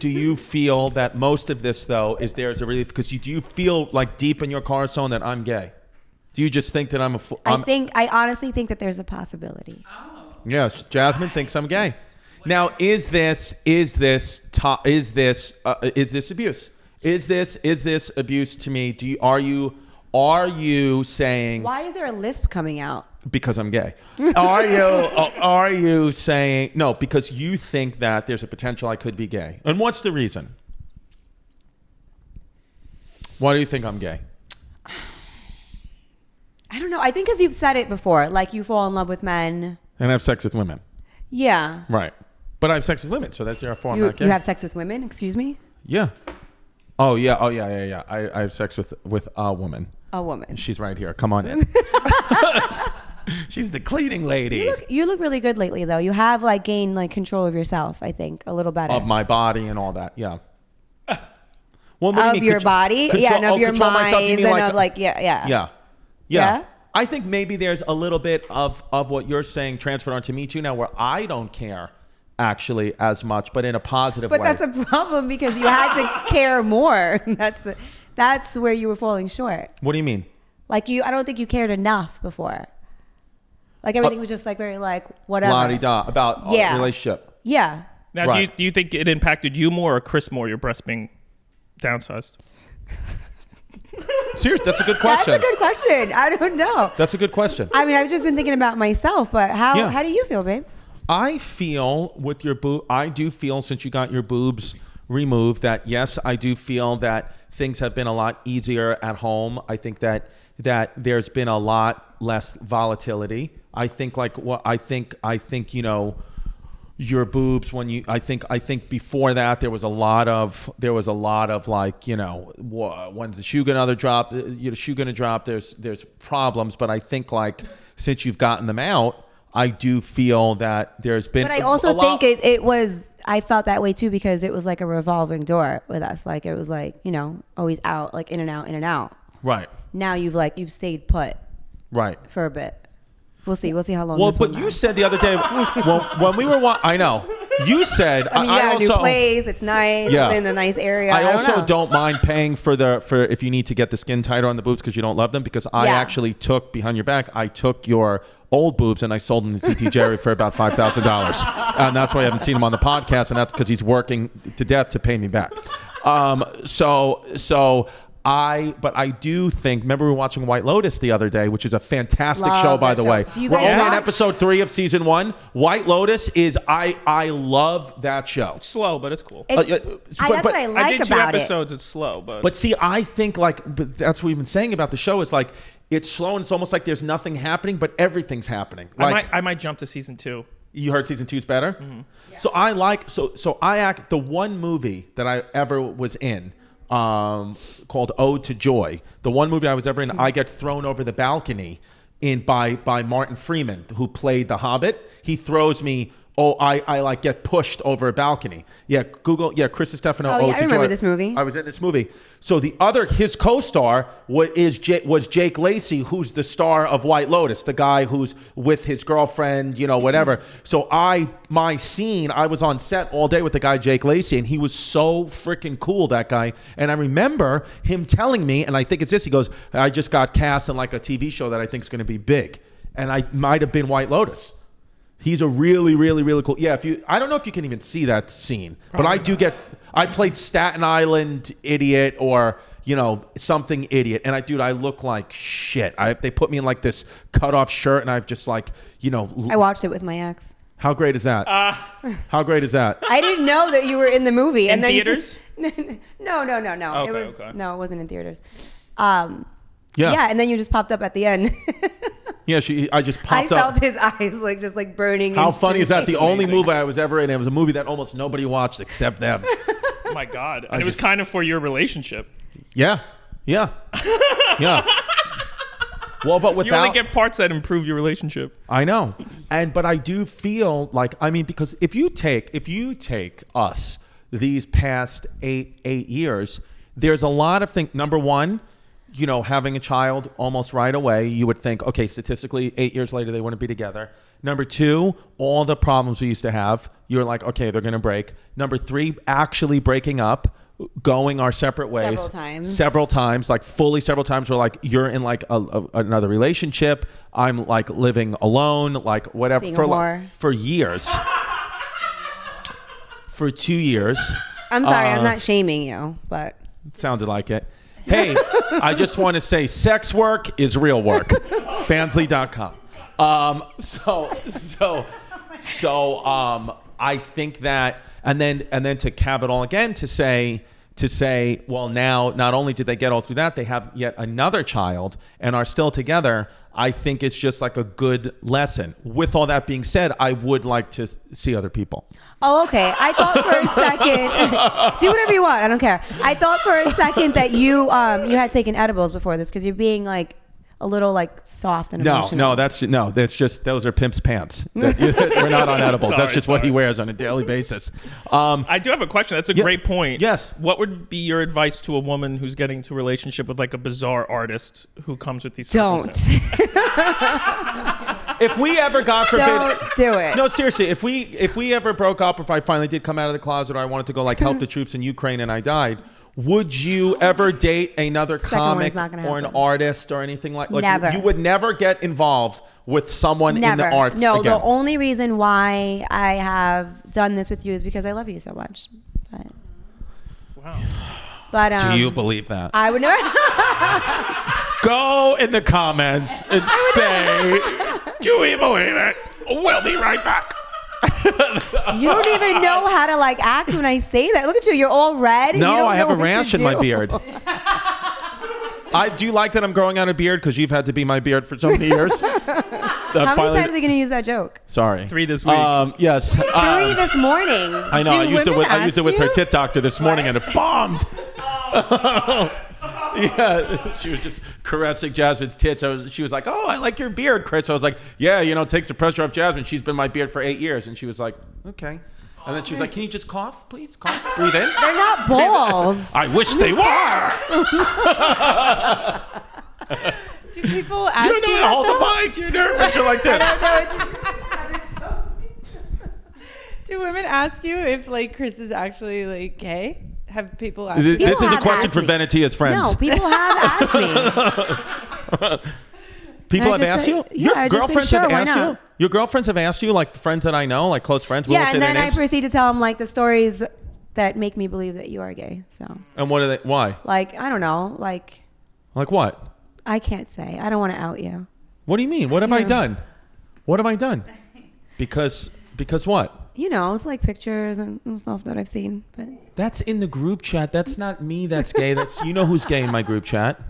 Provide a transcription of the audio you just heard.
you feel that most of this though is there as a relief? Because do you feel like deep in your cornerstone that I'm gay? Do you just think that I'm a? I honestly think that there's a possibility. Oh. Yes, Jasmine thinks I'm gay. Now, is this abuse? Is this abuse to me? Are you saying? Why is there a lisp coming out? Because I'm gay. Are you saying no? Because you think that there's a potential I could be gay. And what's the reason? Why do you think I'm gay? I don't know. I think because you've said it before, like you fall in love with men and have sex with women. Yeah. Right. But I have sex with women, so that's therefore I'm not gay. You have sex with women? Excuse me? Yeah. Oh yeah. I have sex with a woman. A woman. She's right here. Come on in. She's the cleaning lady. You look really good lately, though. You have like gained like control of yourself. I think a little better of my body and all that. Yeah. Well, of your body, and of your mind, and of like yeah. I think maybe there's a little bit of what you're saying transferred onto me too now, where I don't care actually as much, but in a positive way. But that's a problem because you had to care more. That's where you were falling short. What do you mean? Like I don't think you cared enough before. Like everything was just like very like whatever. La-di-da about a relationship. Yeah. Now, right. do you think it impacted you more or Chris more, your breast being downsized? Seriously, that's a good question. That's a good question. I don't know. That's a good question. I mean, I've just been thinking about myself, but how do you feel, babe? I feel with your I do feel since you got your boobs removed that yes, I do feel that things have been a lot easier at home. I think that there's been a lot less volatility. I think your boobs when you I think before that there was a lot of like when's the shoe gonna drop, shoe gonna drop, there's problems, but I think like since you've gotten them out, I do feel that there's been. But I also think it was. I felt that way too because it was like a revolving door with us. Like it was like always out, like in and out, in and out. Right. Now you've stayed put. Right. For a bit. We'll see how long. Well, but you said the other day, when we were, I know. You said, I mean, you got a new place. It's nice. Yeah. It's in a nice area. I also don't mind paying for if you need to get the skin tighter on the boobs because you don't love them. Because I actually took behind your back. I took your old boobs and I sold them to T.T. Jerry for about $5,000, and that's why I haven't seen him on the podcast. And that's because he's working to death to pay me back. But I do think, remember we were watching White Lotus the other day, which is a fantastic show, by the way. Do you we're guys only watch? on episode 3 of season 1. White Lotus is, I love that show. It's slow, but it's cool. That's what I like I did 2 about episodes, it's slow. But see, I think but that's what we've been saying about the show. It's like, it's slow and it's almost like there's nothing happening, but everything's happening. Like, I might jump to season 2. You heard season 2's better? Mm-hmm. Yeah. So the one movie that I ever was in, called Ode to Joy. The one movie I was ever in, I get thrown over the balcony by Martin Freeman, who played the Hobbit. He throws me. I like get pushed over a balcony. Yeah, Google. Yeah, Chris Distefano. Oh, yeah, I remember this movie. I was in this movie. So his co-star was Jake Lacey, who's the star of White Lotus, the guy who's with his girlfriend, whatever. So my scene, I was on set all day with the guy Jake Lacey, and he was so freaking cool, that guy. And I remember him telling me, and I think it's this. He goes, "I just got cast in like a TV show that I think is going to be big," and I might have been White Lotus. He's a really, really, really cool. Yeah, I don't know if you can even see that scene, but I played Staten Island idiot or, something idiot. And I look like shit. They put me in like this cut off shirt and I've just like, I watched it with my ex. How great is that? How great is that? I didn't know that you were in the movie. In theaters? No. Okay. No, it wasn't in theaters. Yeah. And then you just popped up at the end. Yeah, I just popped up. I felt his eyes just burning. How funny is that? The only movie I was ever in, it was a movie that almost nobody watched except them. Oh my God. And it was kind of for your relationship. Yeah. Yeah. Well, but without... You only get parts that improve your relationship. I know. But I do feel like, because if you take us these past eight years, there's a lot of things. Number one, having a child almost right away, you would think, okay, statistically, 8 years later, they wouldn't be together. Number 2, all the problems we used to have, you're like, okay, they're going to break. Number 3, actually breaking up, going our separate ways. Several times, like fully several times. We're like, you're in like another relationship. I'm like living alone, like whatever. For years. For 2 years. I'm sorry, I'm not shaming you, but. It sounded like it. Hey, I just want to say sex work is real work. Fansly.com. I think that, and then to have it all again to say, well, now not only did they get all through that, they have yet another child and are still together. I think it's just like a good lesson. With all that being said, I would like to see other people. Oh, okay. I thought for a second, do whatever you want. I don't care. I thought for a second that you had taken edibles before this because you're being like a little like soft and emotional. That's just those are pimp's pants. We're not on edibles. That's just what he wears on a daily basis. I do have a question. That's a great point. Yes. What would be your advice to a woman who's getting into a relationship with like a bizarre artist who comes with these Don't. If we ever, God forbid, don't do it. No, seriously. If we ever broke up, or if I finally did come out of the closet, or I wanted to go like help the troops in Ukraine and I died, would you ever date another comic or an artist or anything like? Never. You would never get involved with someone in the arts again. The only reason why I have done this with you is because I love you so much. But do you believe that? I would never. Go in the comments and say, do we believe it? We'll be right back. You don't even know how to like act when I say that. Look at you. You're all red. No, I have a rash in my beard. Do you like that I'm growing out a beard? Because you've had to be my beard for so many years. How many times are you going to use that joke? Sorry. 3 this week. Yes. 3 this morning. I know. I used it with her tit doctor this morning and it bombed. Yeah, she was just caressing Jasmine's tits. She was like, "Oh, I like your beard, Chris." I was like, "Yeah, it takes the pressure off Jasmine. She's been my beard for 8 years." And she was like, "Okay." And then she was like, "Can you just cough, please? Cough, breathe in." They're not balls. I wish they were. Do people ask you? Don't know how to hold the mic. You're nervous. You're like this. Do women ask you if like Chris is actually like gay? Have people asked? This is a question for Venetia's friends. No, people have asked me. People have asked you? Yeah, Your girlfriends have asked you? Your girlfriends have asked you, like friends that I know, like close friends? Yeah, and then I proceed to tell them like the stories that make me believe that you are gay. So. And what are they? Why? Like, I don't know. Like what? I can't say. I don't want to out you. What do you mean? What have I done? What have I done? Because what? It's like pictures and stuff that I've seen. But that's in the group chat. That's not me that's gay. That's who's gay in my group chat.